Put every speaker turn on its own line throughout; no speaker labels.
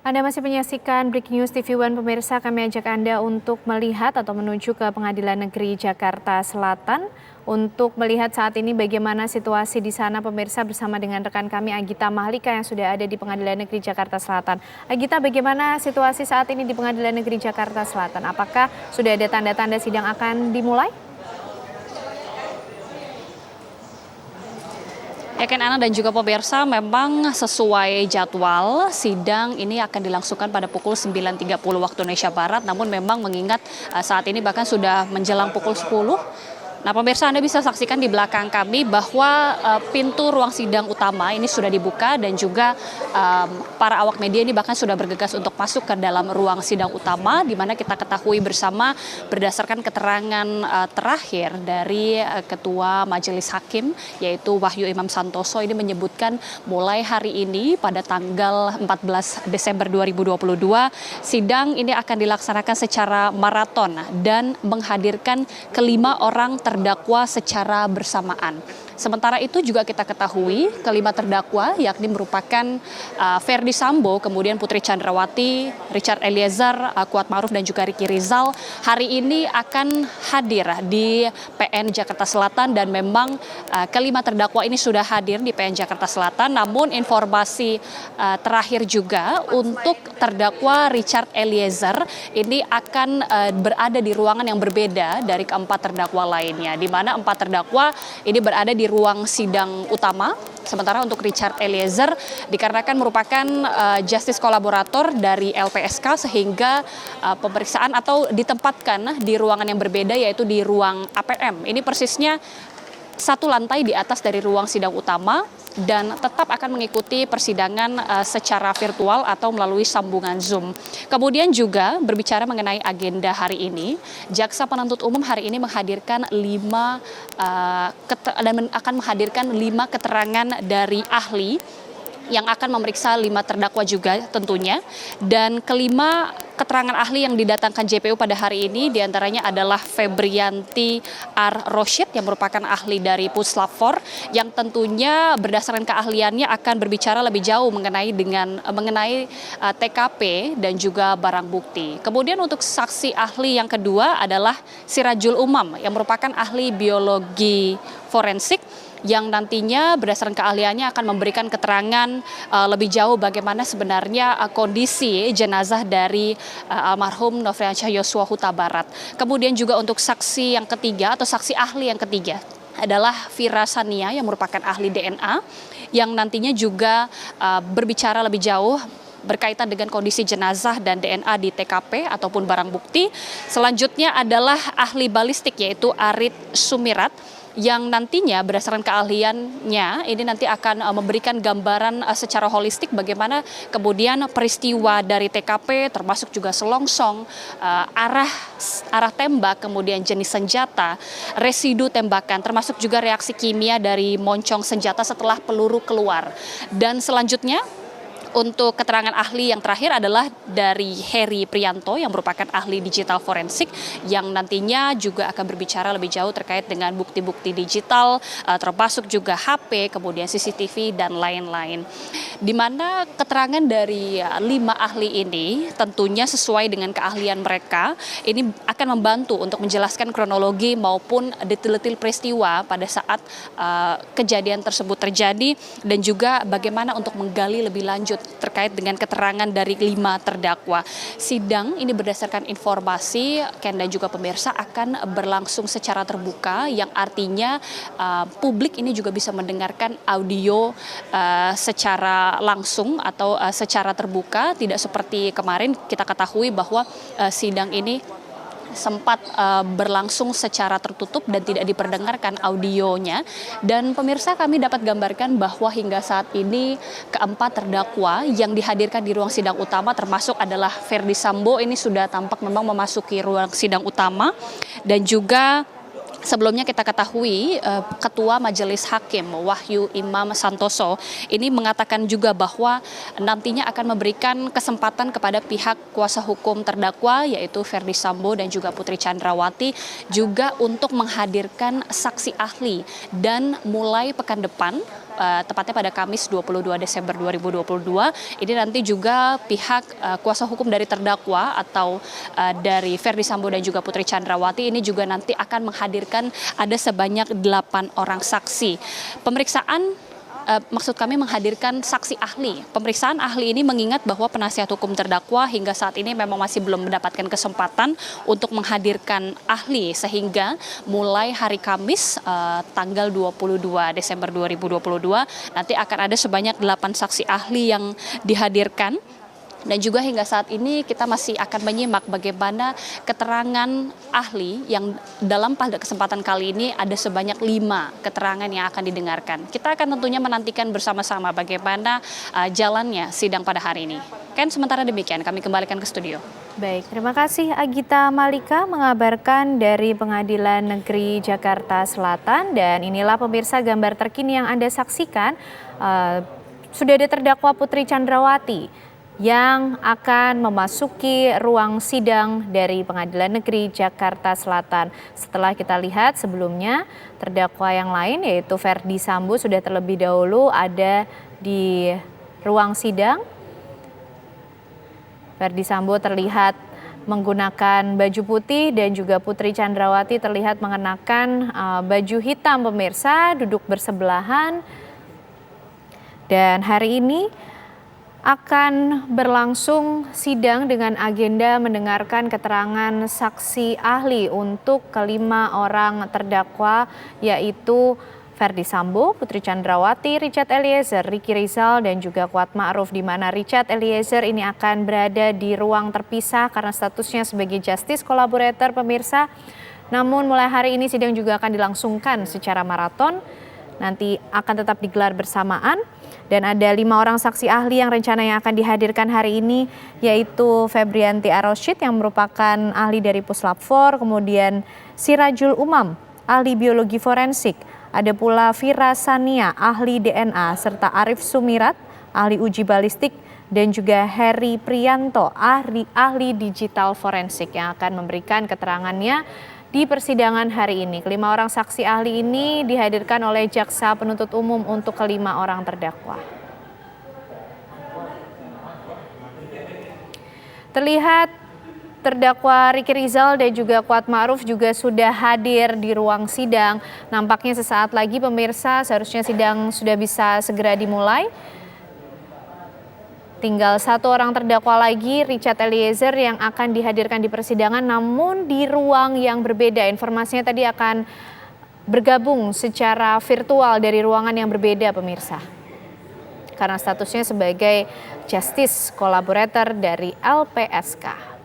Anda masih menyaksikan Breaking News TV One, pemirsa. Kami ajak Anda untuk melihat atau menuju ke Pengadilan Negeri Jakarta Selatan untuk melihat saat ini bagaimana situasi di sana, pemirsa, bersama dengan rekan kami Agita Mahlika yang sudah ada di Pengadilan Negeri Jakarta Selatan. Agita, bagaimana situasi saat ini di Pengadilan Negeri Jakarta Selatan? Apakah sudah ada tanda-tanda sidang akan dimulai?
Ya kan Ana dan juga pemirsa, memang sesuai jadwal sidang ini akan dilangsungkan pada pukul 9.30 waktu Indonesia Barat. Namun memang mengingat saat ini bahkan sudah menjelang pukul 10. Nah, pemirsa, Anda bisa saksikan di belakang kami bahwa pintu ruang sidang utama ini sudah dibuka dan juga para awak media ini bahkan sudah bergegas untuk masuk ke dalam ruang sidang utama, di mana kita ketahui bersama berdasarkan keterangan terakhir dari Ketua Majelis Hakim yaitu Wahyu Imam Santoso ini menyebutkan mulai hari ini pada tanggal 14 Desember 2022 sidang ini akan dilaksanakan secara maraton dan menghadirkan kelima orang terdakwa secara bersamaan. Sementara itu juga kita ketahui kelima terdakwa yakni merupakan Ferdy Sambo, kemudian Putri Chandrawati, Richard Eliezer, Kuat Maruf dan juga Ricky Rizal hari ini akan hadir di PN Jakarta Selatan dan memang kelima terdakwa ini sudah hadir di PN Jakarta Selatan. Namun informasi terakhir juga untuk terdakwa Richard Eliezer ini akan berada di ruangan yang berbeda dari keempat terdakwa lainnya, di mana empat terdakwa ini berada di ruang sidang utama. Sementara untuk Richard Eliezer dikarenakan merupakan justice kolaborator dari LPSK sehingga pemeriksaan atau ditempatkan di ruangan yang berbeda yaitu di ruang APM. Ini persisnya satu lantai di atas dari ruang sidang utama dan tetap akan mengikuti persidangan secara virtual atau melalui sambungan Zoom. Kemudian juga berbicara mengenai agenda hari ini, Jaksa Penuntut Umum hari ini menghadirkan akan menghadirkan 5 keterangan dari ahli yang akan memeriksa 5 terdakwa juga tentunya. Dan kelima keterangan ahli yang didatangkan JPU pada hari ini diantaranya adalah Febrianti R. Roshid yang merupakan ahli dari Puslap 4 yang tentunya berdasarkan keahliannya akan berbicara lebih jauh mengenai TKP dan juga barang bukti. Kemudian untuk saksi ahli yang kedua adalah Sirajul Umam yang merupakan ahli biologi forensik yang nantinya berdasarkan keahliannya akan memberikan keterangan lebih jauh bagaimana sebenarnya kondisi jenazah dari almarhum Nofriansyah Yosua Huta Barat. Kemudian juga untuk saksi yang ketiga atau saksi ahli yang ketiga adalah Vira Sania yang merupakan ahli DNA yang nantinya juga berbicara lebih jauh berkaitan dengan kondisi jenazah dan DNA di TKP ataupun barang bukti. Selanjutnya adalah ahli balistik yaitu Arit Sumirat yang nantinya berdasarkan keahliannya ini nanti akan memberikan gambaran secara holistik bagaimana kemudian peristiwa dari TKP termasuk juga selongsong, arah tembak, kemudian jenis senjata, residu tembakan, termasuk juga reaksi kimia dari moncong senjata setelah peluru keluar. Dan selanjutnya untuk keterangan ahli yang terakhir adalah dari Heri Prianto yang merupakan ahli digital forensik yang nantinya juga akan berbicara lebih jauh terkait dengan bukti-bukti digital termasuk juga HP, kemudian CCTV dan lain-lain. Di mana keterangan dari 5 ahli ini tentunya sesuai dengan keahlian mereka ini akan membantu untuk menjelaskan kronologi maupun detail-detail peristiwa pada saat kejadian tersebut terjadi dan juga bagaimana untuk menggali lebih lanjut terkait dengan keterangan dari 5 terdakwa. Sidang ini berdasarkan informasi Ken dan juga pemirsa akan berlangsung secara terbuka yang artinya publik ini juga bisa mendengarkan audio secara langsung atau secara terbuka, tidak seperti kemarin kita ketahui bahwa sidang ini sempat berlangsung secara tertutup dan tidak diperdengarkan audionya. Dan pemirsa, kami dapat gambarkan bahwa hingga saat ini keempat terdakwa yang dihadirkan di ruang sidang utama termasuk adalah Ferdy Sambo ini sudah tampak memang memasuki ruang sidang utama. Dan juga sebelumnya kita ketahui Ketua Majelis Hakim Wahyu Imam Santoso ini mengatakan juga bahwa nantinya akan memberikan kesempatan kepada pihak kuasa hukum terdakwa yaitu Ferdy Sambo dan juga Putri Chandrawati juga untuk menghadirkan saksi ahli dan mulai pekan depan tepatnya pada Kamis 22 Desember 2022. Ini nanti juga pihak kuasa hukum dari terdakwa atau dari Ferdy Sambo dan juga Putri Chandrawati ini juga nanti akan menghadirkan ada sebanyak 8 orang saksi. Maksud kami menghadirkan saksi ahli. Pemeriksaan ahli ini mengingat bahwa penasihat hukum terdakwa hingga saat ini memang masih belum mendapatkan kesempatan untuk menghadirkan ahli, sehingga mulai hari Kamis tanggal 22 Desember 2022 nanti akan ada sebanyak 8 saksi ahli yang dihadirkan. Dan juga hingga saat ini kita masih akan menyimak bagaimana keterangan ahli yang dalam pada kesempatan kali ini ada sebanyak 5 keterangan yang akan didengarkan. Kita akan tentunya menantikan bersama-sama bagaimana jalannya sidang pada hari ini. Ken, sementara demikian kami kembalikan ke studio.
Baik, terima kasih Agita Malika mengabarkan dari Pengadilan Negeri Jakarta Selatan. Dan inilah pemirsa gambar terkini yang Anda saksikan. Sudah ada terdakwa Putri Chandrawati yang akan memasuki ruang sidang dari Pengadilan Negeri Jakarta Selatan. Setelah kita lihat sebelumnya terdakwa yang lain yaitu Ferdy Sambo sudah terlebih dahulu ada di ruang sidang. Ferdy Sambo terlihat menggunakan baju putih dan juga Putri Chandrawati terlihat mengenakan baju hitam, pemirsa, duduk bersebelahan. Dan hari ini akan berlangsung sidang dengan agenda mendengarkan keterangan saksi ahli untuk kelima orang terdakwa yaitu Ferdy Sambo, Putri Chandrawati, Richard Eliezer, Ricky Rizal dan juga Kuat Ma'ruf, di mana Richard Eliezer ini akan berada di ruang terpisah karena statusnya sebagai justice collaborator, pemirsa. Namun mulai hari ini sidang juga akan dilangsungkan secara maraton. Nanti akan tetap digelar bersamaan dan ada 5 orang saksi ahli yang rencananya akan dihadirkan hari ini yaitu Febrianti Arosyid yang merupakan ahli dari Puslap 4, kemudian Sirajul Umam, ahli biologi forensik, ada pula Fira Sania, ahli DNA, serta Arif Sumirat, ahli uji balistik, dan juga Heri Prianto, ahli digital forensik yang akan memberikan keterangannya di persidangan hari ini. Kelima orang saksi ahli ini dihadirkan oleh Jaksa Penuntut Umum untuk kelima orang terdakwa. Terlihat terdakwa Ricky Rizal dan juga Kuat Ma'ruf juga sudah hadir di ruang sidang. Nampaknya sesaat lagi pemirsa seharusnya sidang sudah bisa segera dimulai. Tinggal 1 orang terdakwa lagi, Richard Eliezer, yang akan dihadirkan di persidangan namun di ruang yang berbeda. Informasinya tadi akan bergabung secara virtual dari ruangan yang berbeda, pemirsa. Karena statusnya sebagai justice collaborator dari LPSK.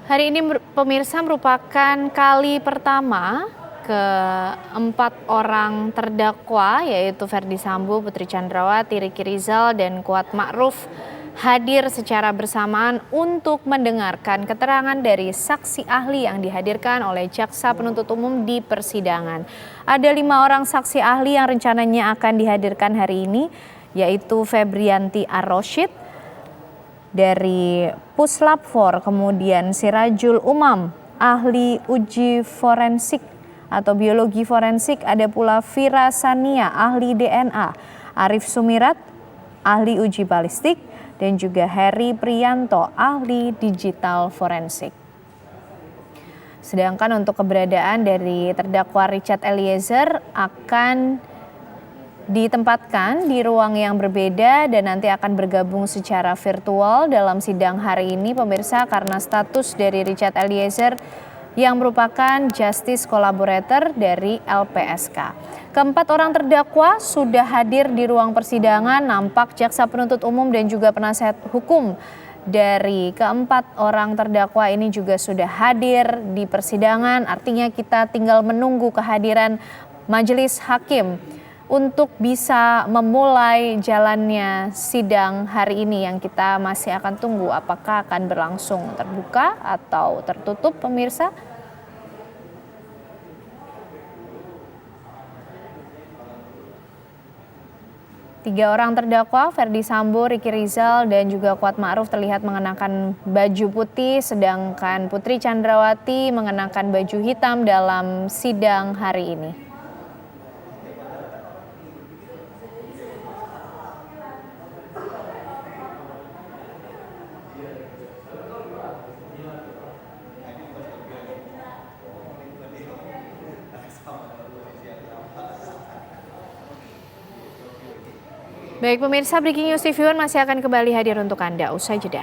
Hari ini pemirsa merupakan kali pertama keempat orang terdakwa yaitu Ferdy Sambo, Putri Chandrawati, Ricky Rizal, dan Kuat Ma'ruf hadir secara bersamaan untuk mendengarkan keterangan dari saksi ahli yang dihadirkan oleh Jaksa Penuntut Umum di persidangan. Ada 5 orang saksi ahli yang rencananya akan dihadirkan hari ini yaitu Febrianti Arosyid dari Puslap 4, kemudian Sirajul Umam, ahli uji forensik atau biologi forensik, ada pula Fira Sania, ahli DNA, Arif Sumirat, ahli uji balistik, dan juga Heri Prianto, ahli digital forensik. Sedangkan untuk keberadaan dari terdakwa Richard Eliezer akan ditempatkan di ruang yang berbeda dan nanti akan bergabung secara virtual dalam sidang hari ini, pemirsa, karena status dari Richard Eliezer yang merupakan justice collaborator dari LPSK. Keempat orang terdakwa sudah hadir di ruang persidangan. Nampak jaksa penuntut umum dan juga penasihat hukum dari keempat orang terdakwa ini juga sudah hadir di persidangan. Artinya kita tinggal menunggu kehadiran majelis hakim untuk bisa memulai jalannya sidang hari ini yang kita masih akan tunggu apakah akan berlangsung terbuka atau tertutup, pemirsa. Tiga orang terdakwa, Ferdi Sambo, Ricky Rizal, dan juga Kuat Ma'ruf terlihat mengenakan baju putih, sedangkan Putri Chandrawati mengenakan baju hitam dalam sidang hari ini. Baik pemirsa, Breaking News TV One masih akan kembali hadir untuk Anda usai jeda.